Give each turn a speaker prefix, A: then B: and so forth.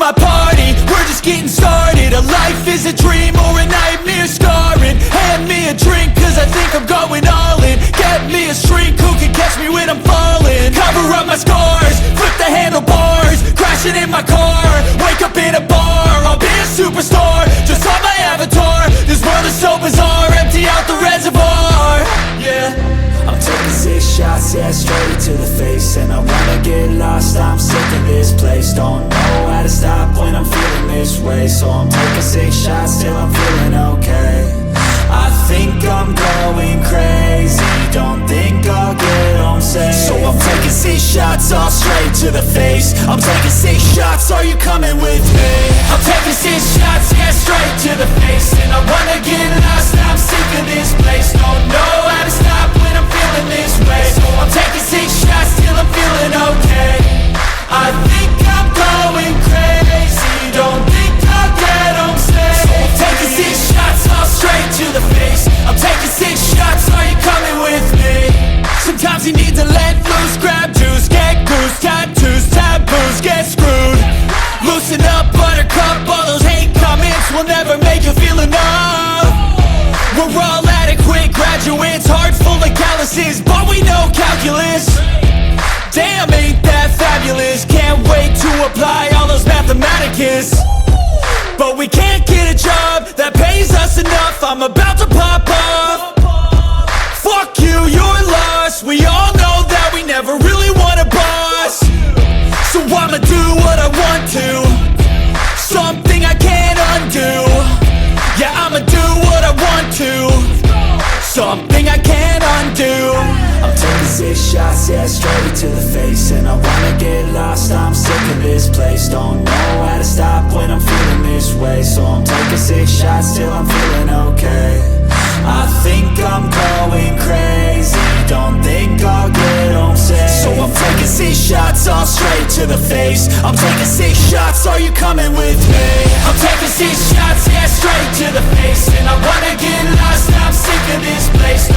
A: my party, we're just getting started. A life is a dream or a nightmare scarring. Hand me a drink cause I think I'm going all in. Get me a shrink who can catch me when I'm falling. Cover up my scars, flip the handlebars, crashing in my car, wake up in a bar. I'll be a superstar, just on my avatar. This world is so bizarre, empty out the reservoir. Yeah,
B: I'm taking 6 shots, yeah, straight to the face. And I wanna get lost, I'm sick of this place. Don't know how to stop when I'm feeling this way. So I'm taking 6 shots till I'm feeling okay. I think I'm going crazy, don't think I'll get home safe. So I'm taking 6 shots, all straight to the face. I'm taking 6 shots, are you coming with me? I'm taking 6 shots, yeah, straight to the face. And I wanna get lost, I'm sick of this place. Don't know how to stop when I'm feeling this way. So I'm taking 6 shots till I'm feeling okay. I think I'm going crazy, don't think I'll get home safe. So I'm taking 6 shots, all straight to the face. I'm taking 6 shots, are you coming with me? Sometimes you need to let loose, grab juice, get goose, tattoos, taboos, get screwed. Loosen up, buttercup, all those hate comments will never make you feel enough. We're all adequate graduates, heart full of calluses, but we know calculus. Damn, ain't that fabulous? Can't wait to apply all those mathematicus. But we can't get a job that pays us enough. I'm about to pop off. Fuck you, you're lost. We all know that we never really want a boss. So I'ma do what I want to, something I can't undo. Yeah, I'ma do what I want to, something I can't undo. I'm taking 6 shots, yeah, straight to the face. And I wanna get lost, I'm sick of this place. Don't know how to stop when I'm feeling this way. So I'm taking 6 shots till I'm feeling okay. I think I'm going crazy, don't think I'll get home safe. So I'm taking 6 shots, all straight to the face. I'm taking 6 shots, are you coming with me? I'm taking 6 shots, yeah, straight to the face. And I wanna get lost, I'm sick of this place.